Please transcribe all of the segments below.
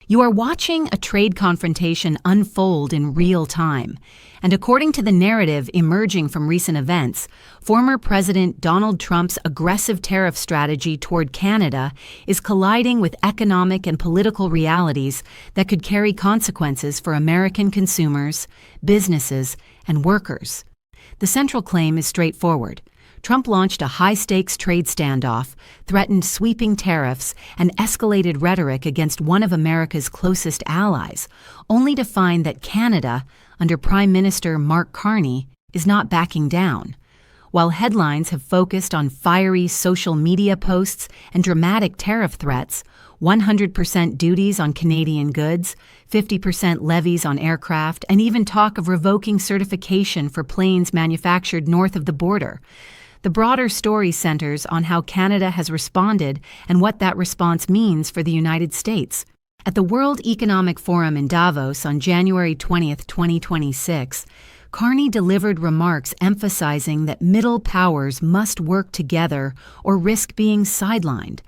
You are watching a trade confrontation unfold in real time, and according to the narrative emerging from recent events, former President Donald Trump's aggressive tariff strategy toward Canada is colliding with economic and political realities that could carry consequences for American consumers, businesses, and workers. The central claim is straightforward. Trump launched a high-stakes trade standoff, threatened sweeping tariffs, and escalated rhetoric against one of America's closest allies, only to find that Canada, under Prime Minister Mark Carney, is not backing down. While headlines have focused on fiery social media posts and dramatic tariff threats, 100% duties on Canadian goods, 50% levies on aircraft, and even talk of revoking certification for planes manufactured north of the border, the broader story centers on how Canada has responded and what that response means for the United States. At the World Economic Forum in Davos on January 20, 2026, Carney delivered remarks emphasizing that middle powers must work together or risk being sidelined,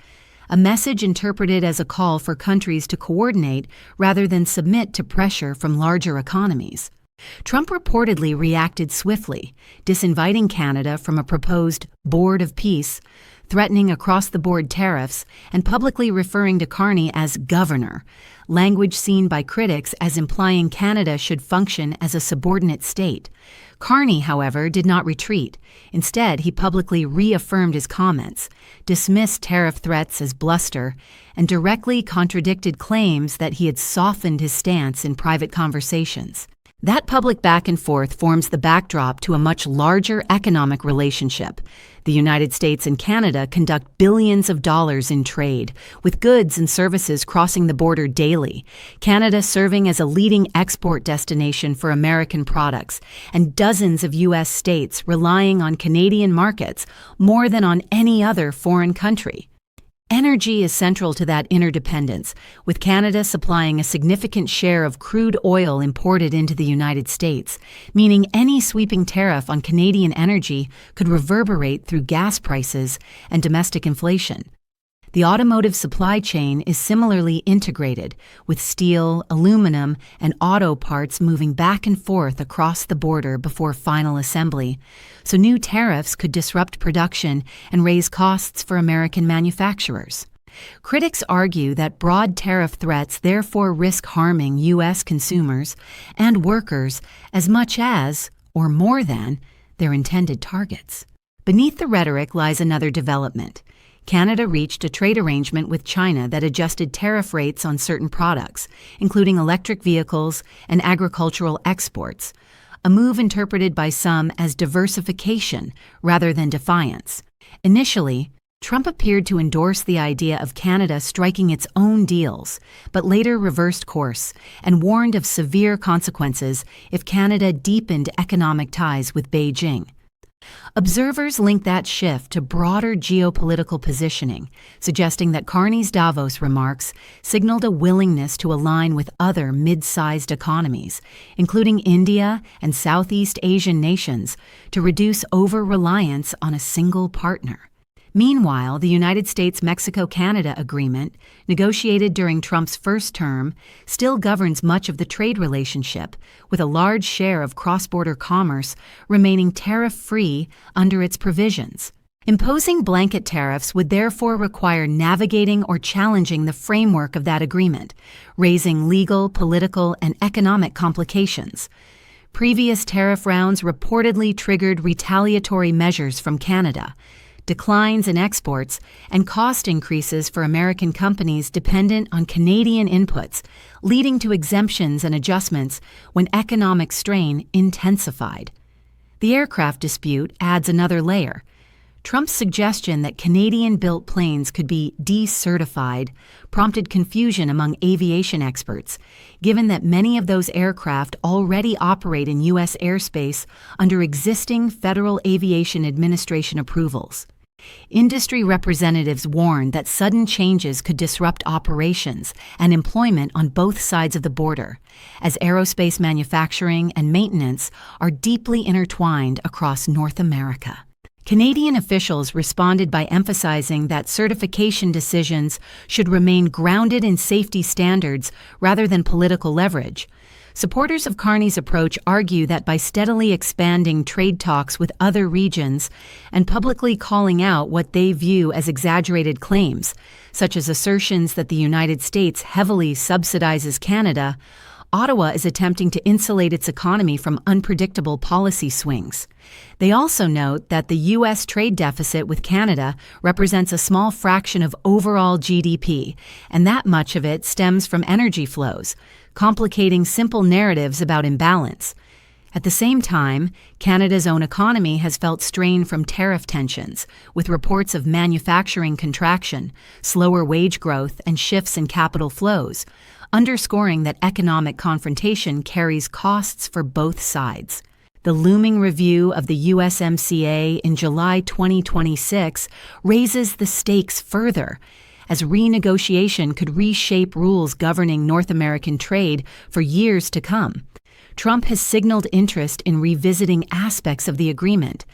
a message interpreted as a call for countries to coordinate rather than submit to pressure from larger economies. Trump reportedly reacted swiftly, disinviting Canada from a proposed Board of Peace, threatening across-the-board tariffs, and publicly referring to Carney as governor, language seen by critics as implying Canada should function as a subordinate state. Carney, however, did not retreat. Instead, he publicly reaffirmed his comments, dismissed tariff threats as bluster, and directly contradicted claims that he had softened his stance in private conversations. That public back and forth forms the backdrop to a much larger economic relationship. The United States and Canada conduct billions of dollars in trade, with goods and services crossing the border daily, Canada serving as a leading export destination for American products, and dozens of U.S. states relying on Canadian markets more than on any other foreign country. Energy is central to that interdependence, with Canada supplying a significant share of crude oil imported into the United States, meaning any sweeping tariff on Canadian energy could reverberate through gas prices and domestic inflation. The automotive supply chain is similarly integrated, with steel, aluminum, and auto parts moving back and forth across the border before final assembly, so new tariffs could disrupt production and raise costs for American manufacturers. Critics argue that broad tariff threats therefore risk harming U.S. consumers and workers as much as, or more than, their intended targets. Beneath the rhetoric lies another development. Canada reached a trade arrangement with China that adjusted tariff rates on certain products, including electric vehicles and agricultural exports, a move interpreted by some as diversification rather than defiance. Initially, Trump appeared to endorse the idea of Canada striking its own deals, but later reversed course and warned of severe consequences if Canada deepened economic ties with Beijing. Observers link that shift to broader geopolitical positioning, suggesting that Carney's Davos remarks signaled a willingness to align with other mid-sized economies, including India and Southeast Asian nations, to reduce over-reliance on a single partner. Meanwhile, the United States-Mexico-Canada agreement, negotiated during Trump's first term, still governs much of the trade relationship, with a large share of cross-border commerce remaining tariff-free under its provisions. Imposing blanket tariffs would therefore require navigating or challenging the framework of that agreement, raising legal, political, and economic complications. Previous tariff rounds reportedly triggered retaliatory measures from Canada, declines in exports, and cost increases for American companies dependent on Canadian inputs, leading to exemptions and adjustments when economic strain intensified. The aircraft dispute adds another layer. Trump's suggestion that Canadian-built planes could be decertified prompted confusion among aviation experts, given that many of those aircraft already operate in U.S. airspace under existing Federal Aviation Administration approvals. Industry representatives warned that sudden changes could disrupt operations and employment on both sides of the border, as aerospace manufacturing and maintenance are deeply intertwined across North America. Canadian officials responded by emphasizing that certification decisions should remain grounded in safety standards rather than political leverage. Supporters of Carney's approach argue that by steadily expanding trade talks with other regions and publicly calling out what they view as exaggerated claims, such as assertions that the United States heavily subsidizes Canada, Ottawa is attempting to insulate its economy from unpredictable policy swings. They also note that the U.S. trade deficit with Canada represents a small fraction of overall GDP, and that much of it stems from energy flows, complicating simple narratives about imbalance. At the same time, Canada's own economy has felt strain from tariff tensions, with reports of manufacturing contraction, slower wage growth, and shifts in capital flows, underscoring that economic confrontation carries costs for both sides. The looming review of the USMCA in July 2026 raises the stakes further, as renegotiation could reshape rules governing North American trade for years to come. Trump has signaled interest in revisiting aspects of the agreement,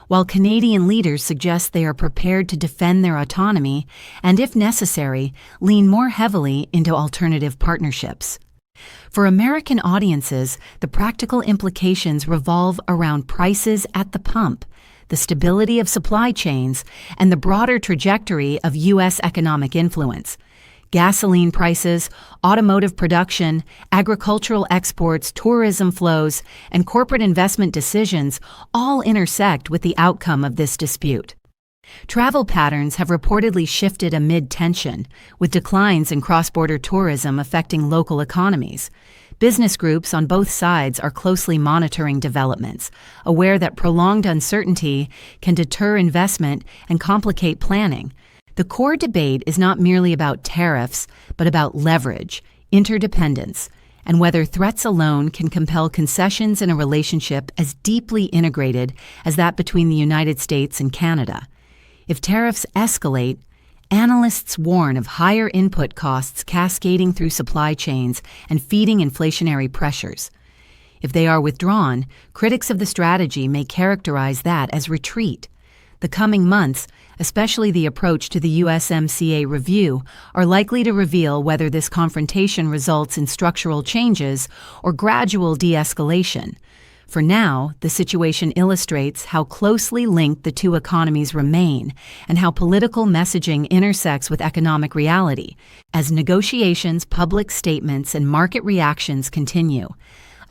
while Canadian leaders suggest they are prepared to defend their autonomy and, if necessary, lean more heavily into alternative partnerships. For American audiences, the practical implications revolve around prices at the pump, the stability of supply chains, and the broader trajectory of U.S. economic influence. Gasoline prices, automotive production, agricultural exports, tourism flows, and corporate investment decisions all intersect with the outcome of this dispute. Travel patterns have reportedly shifted amid tension, with declines in cross-border tourism affecting local economies. Business groups on both sides are closely monitoring developments, aware that prolonged uncertainty can deter investment and complicate planning. The core debate is not merely about tariffs, but about leverage, interdependence, and whether threats alone can compel concessions in a relationship as deeply integrated as that between the United States and Canada. If tariffs escalate, analysts warn of higher input costs cascading through supply chains and feeding inflationary pressures. If they are withdrawn, critics of the strategy may characterize that as retreat. The coming months, especially the approach to the USMCA review, are likely to reveal whether this confrontation results in structural changes or gradual de-escalation. For now, the situation illustrates how closely linked the two economies remain and how political messaging intersects with economic reality as negotiations, public statements, and market reactions continue.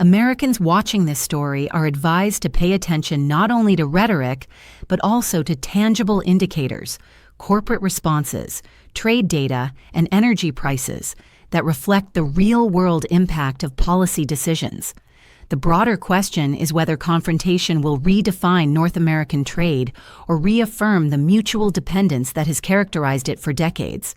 Americans watching this story are advised to pay attention not only to rhetoric, but also to tangible indicators, corporate responses, trade data, and energy prices that reflect the real-world impact of policy decisions. The broader question is whether confrontation will redefine North American trade or reaffirm the mutual dependence that has characterized it for decades.